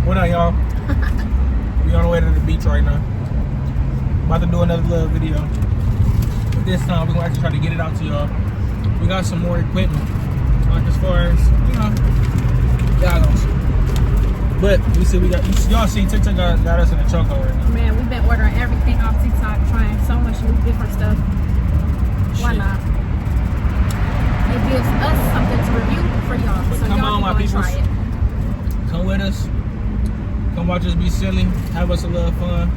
What up, y'all? We on the way to the beach right now. About to do another little video. But this time we're gonna actually try to get it out to y'all. We got some more equipment. Like as far as, you know, y'all gonna see. But we see we got, y'all see TikTok got us in a choke already. Man, we've been ordering everything off TikTok, trying so much new different stuff. Why not? It gives us something to review for y'all, so come y'all on, my can go and try it. Come with us. Come watch us be silly. Have us a little fun.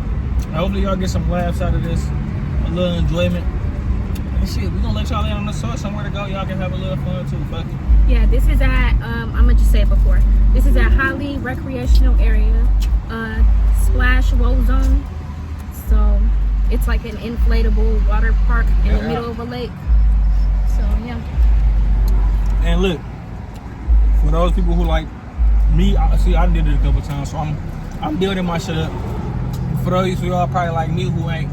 Hopefully y'all get some laughs out of this. A little enjoyment. And shit, we gonna let y'all in on the source somewhere to go. Y'all can have a little fun too. Fuck it. Yeah, this is at, I'm gonna just say it before. This is at Holly Recreational Area, Splash ZOON. So it's like an inflatable water park in the middle of a lake. So yeah. And look, for those people who like me, I did it a couple times, so I'm building my shit up. For those of y'all probably like me who ain't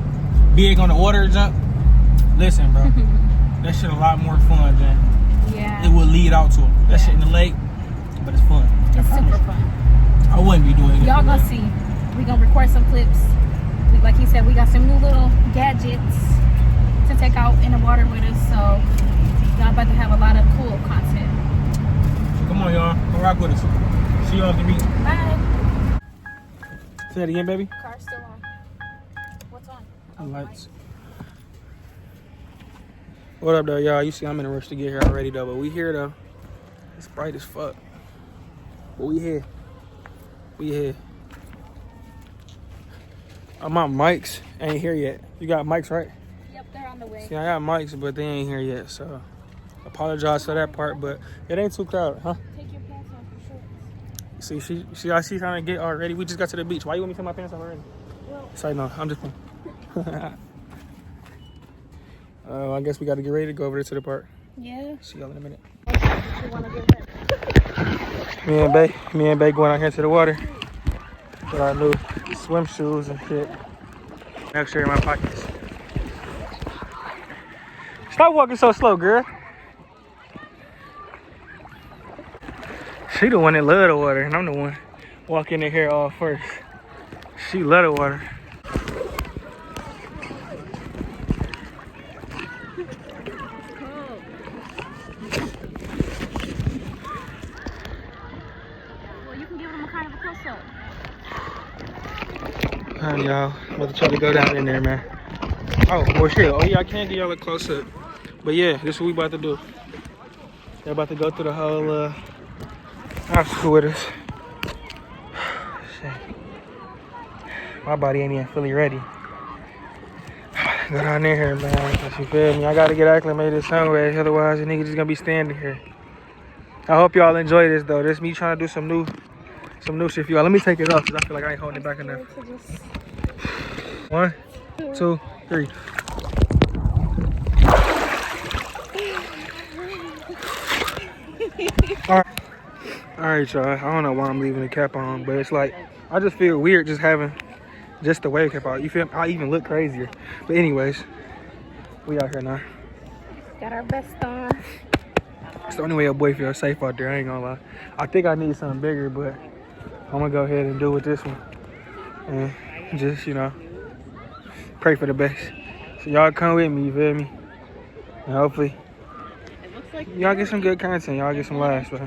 big on the water jump, listen, bro, that shit a lot more fun, Jan. Yeah. It will lead out to that shit in the lake, but it's fun. It's super fun. I wouldn't be doing it. Y'all gonna see. We gonna record some clips. Like he said, we got some new little gadgets to take out in the water with us. So y'all about to have a lot of cool content. So come on, y'all. Come rock with us. See y'all at the beach. Bye. Say that again, baby. Car's still on. What's on? The lights. What up, though, y'all? You see I'm in a rush to get here already, though, but we here, though. It's bright as fuck. But we here. We here. My mics ain't here yet. You got mics, right? Yep, they're on the way. See, I got mics, but they ain't here yet, so apologize for that part, but it ain't too crowded, huh? Take your pants off your shorts. See, I see trying to get already. We just got to the beach. Why you want me to take my pants off already? Well, Sorry, no, I'm just playing. I guess we got to get ready to go over there to the park. yeah. See y'all in a minute. You wanna get ready? Me and Bay going out here to the water with our new swim shoes and shit. Next year in my pockets. Stop walking so slow, girl. She the one that love the water, and I'm the one walking in here all first. She love the water. Well, you can give them a kind of a close-up. Alright, y'all. I'm about to try to go down in there, man. Oh, well, shit. Oh, yeah, I can give y'all a close-up. But, yeah, this is what we about to do. They're about to go through the whole obstacle with us. Shit. My body ain't even fully ready. Go down in here, man. You feel me? I got to get acclimated somewhere. Otherwise, the nigga just going to be standing here. I hope y'all enjoy this, though. This is me trying to do some new shit for y'all. Let me take it off because I feel like I ain't holding it back enough. 1, 2, 3. Alright, y'all. I don't know why I'm leaving the cap on, but it's like I just feel weird just having just the wave cap out. You feel me? I even look crazier. But anyways, we out here now. Got our vest on. It's the only way a boy feels safe out there, I ain't gonna lie. I think I need something bigger, but I'm gonna go ahead and do with this one. And just, you know, pray for the best. So y'all come with me, you feel me? And hopefully y'all get some good content, y'all get some laughs, bro.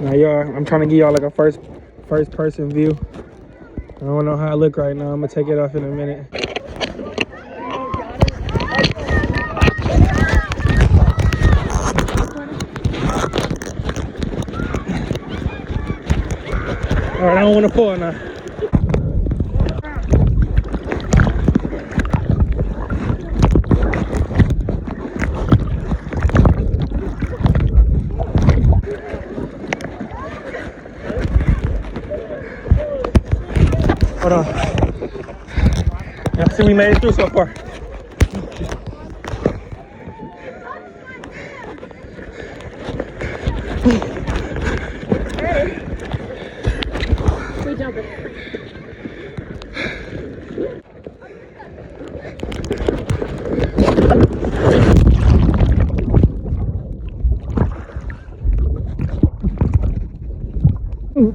Now y'all, I'm trying to give y'all like a first person view. I don't know how I look right now. I'm gonna take it off in a minute. Alright, I don't want to fall now. Hold on. Yeah, I see we made it through so far. We jumping. No,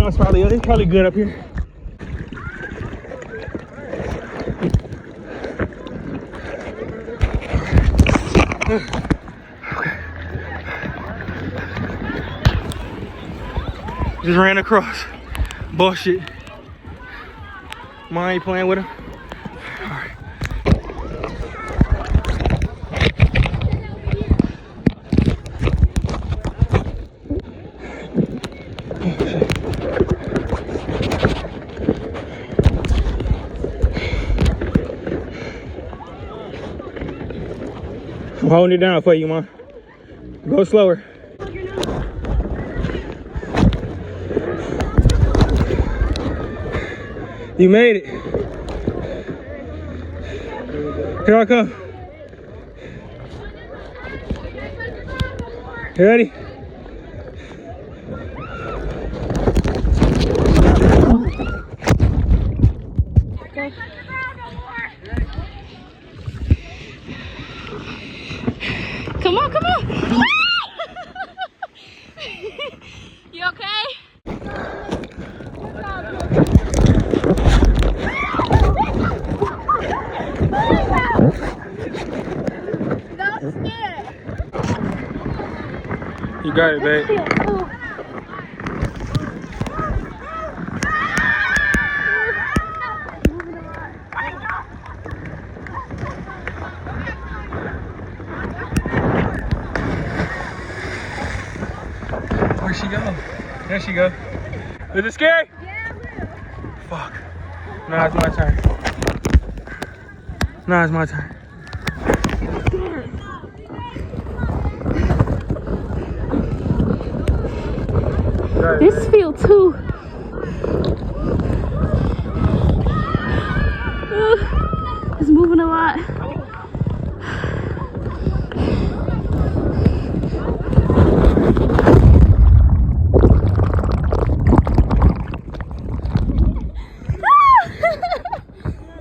it's probably good up here. Okay. Just ran across. Bullshit. Mom ain't playing with him. Alright. I'm holding it down for you, Mom. Go slower. You made it. Here I come. You ready? Okay. Come on, come on. You okay? Don't scare. You got it, babe. Where'd she go? There she go. Is it scary? Yeah, fuck. Now it's my turn. Now it's my turn. this feel too. It's moving a lot.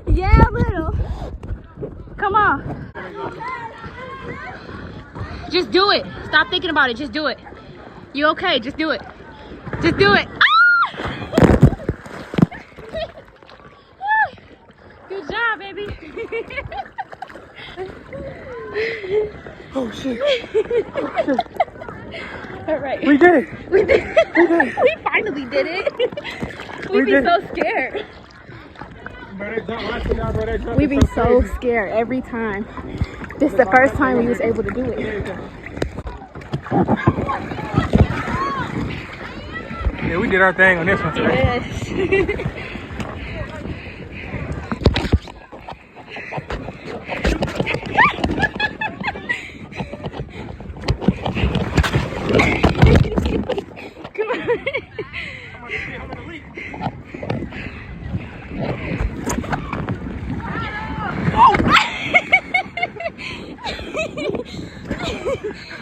Yeah, little. Come on. Just do it. Stop thinking about it. Just do it. You okay? Just do it. Just do it. Good job, baby. Oh shit. All right. We did it. We did. We did it. We finally did it. We'd be so scared. We'd be so scared every time. This is the first time we was able to do it. Yeah, we did our thing on this one today. Yes. Come on.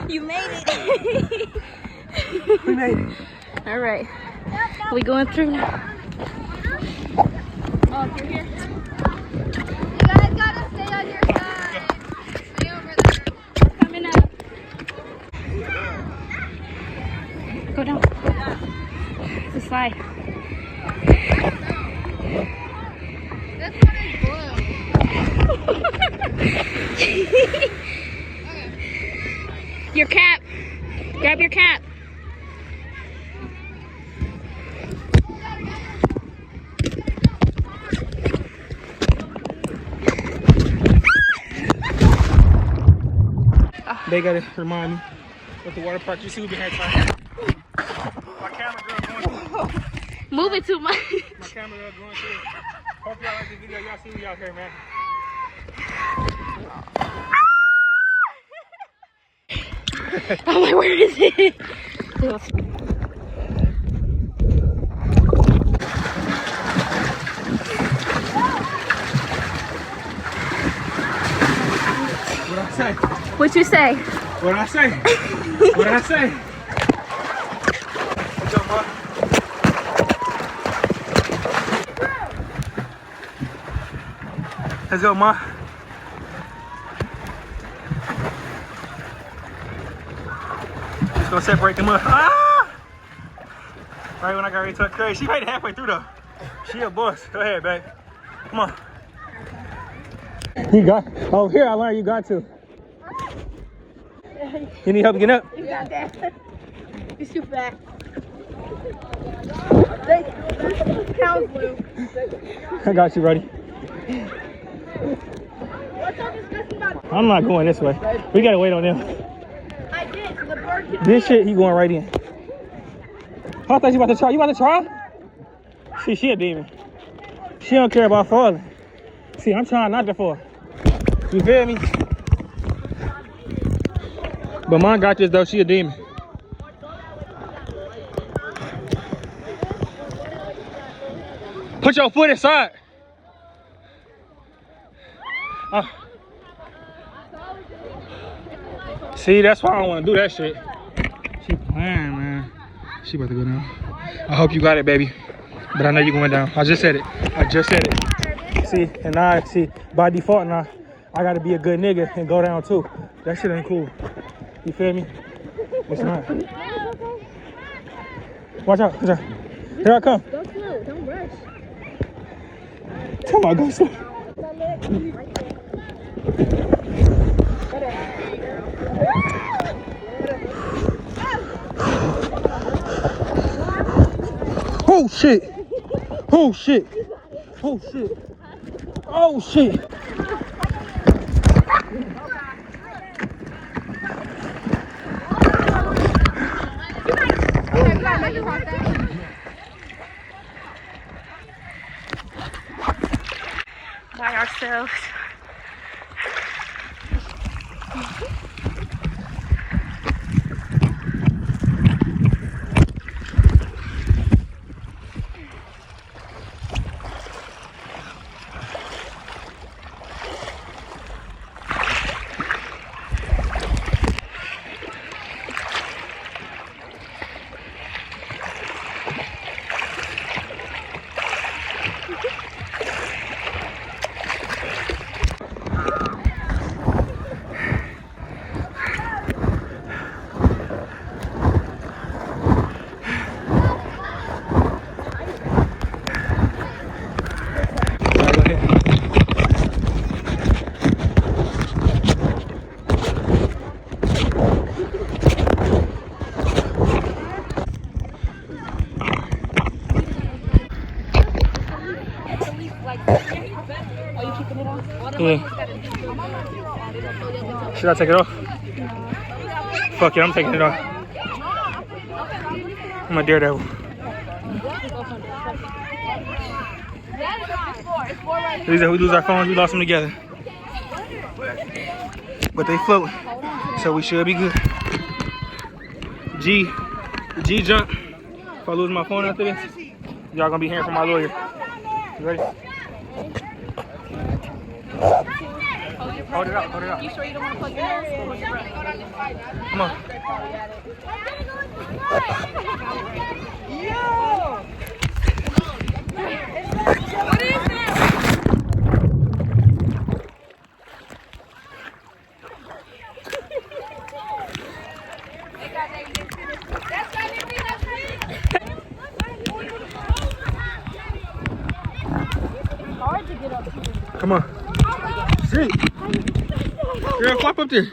You made it. We made it. All right. We going through now. Oh, through here? You guys gotta stay on your side. Stay over there. We're coming up. Go down. It's a slide. This one is blue. Your cap. Grab your cap. They gotta remind me with the water park. You see we've been here time. My camera girl going. Move it too much. My camera girl going through. Hope y'all like the video. Y'all see me out here, man. I'm like, where is it? What I say? What you say? What I say? What I say? What's up, Ma? Let's go, Ma. gonna separate them up. Ah! Right when I got ready to tuck crazy. She made it halfway through though. She a boss. Go ahead, babe. Come on. You got. Oh, here I learned you got to. You need help getting up? You got that. You're too fast. Cows blue. I got you, buddy. I'm not going this way. We gotta wait on them. I did. The bird can This shit, he going right in. I thought you about to try. You about to try? See, she a demon. She don't care about falling. See, I'm trying not to fall. You feel me? But mine got this though. She a demon. Put your foot inside. See, that's why I don't want to do that shit. She playing, man. She about to go down. I hope you got it, baby. But I know you're going down. I just said it. I just said it. See, and I see by default now, I gotta be a good nigga and go down too. That shit ain't cool. You feel me? It's not. Watch out. Watch out. Here I come. Go slow. Don't rush. Come on, go slow. Oh shit! Oh shit! Oh shit! Oh shit! By ourselves. Yeah. Should I take it off? Fuck it, I'm taking it off. I'm a daredevil. These are who lose our phones, we lost them together. But they float, so we should be good. G jump. If I lose my phone after this, y'all gonna be hearing from my lawyer. You ready? Hold it up, hold it up. You sure you don't want to plug your nose? Come on. What is it? Come on. Sit. Girl, flop up there.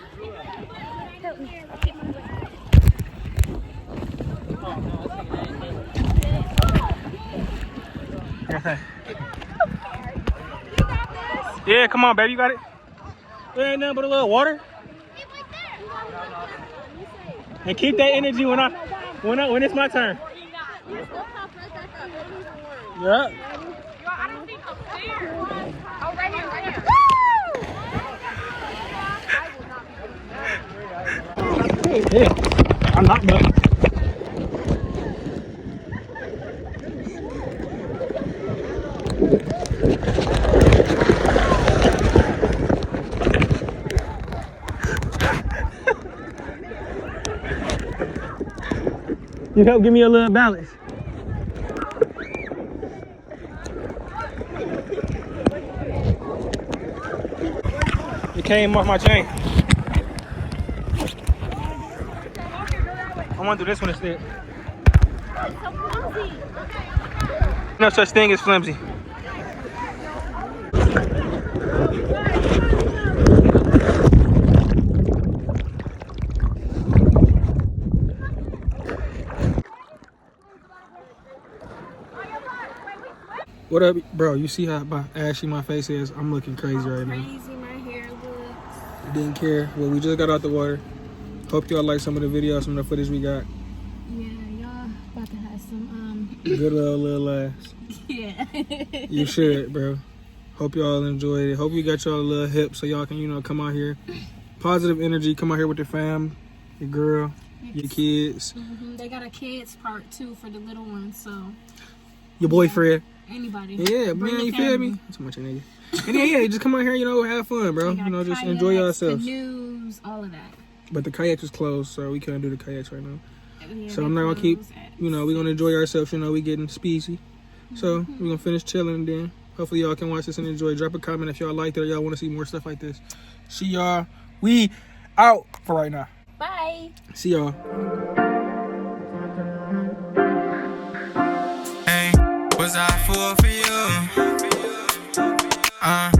Yeah, come on, baby, you got it. There ain't nothing but a little water. And keep that energy when it's my turn. Yeah. Oh, right here, right here. Yeah, I'm not done. You help give me a little balance. It came off my chain. I want to do this one instead. It's so flimsy. No such thing as flimsy. What up, bro? You see how ashy my face is? I'm looking crazy right now. Crazy, my hair looks. Didn't care. Well, we just got out the water. Hope y'all like some of the videos, some of the footage we got. Yeah, y'all about to have some Good little laughs. yeah. You should, bro. Hope y'all enjoyed it. Hope we got y'all a little hip so y'all can, you know, come out here. Positive energy. Come out here with your fam, your girl, your kids. They got a kids part too for the little ones, so Your boyfriend. anybody. Yeah, Bring man, the you feel family. me? Too much nigga. And yeah, just come out here, you know, have fun, bro. They got You know, just kayaks, enjoy yourselves. Canoes, all of that. But the kayaks was closed, so we couldn't do the kayaks right now. Yeah, So they I'm not gonna keep, close at you know, we're gonna enjoy ourselves. You know, we getting speedy. So we're gonna finish chilling and then hopefully y'all can watch this and enjoy. Drop a comment if y'all liked it or y'all want to see more stuff like this. See y'all. We out for right now. Bye. See y'all. Hey, was I a fool for you?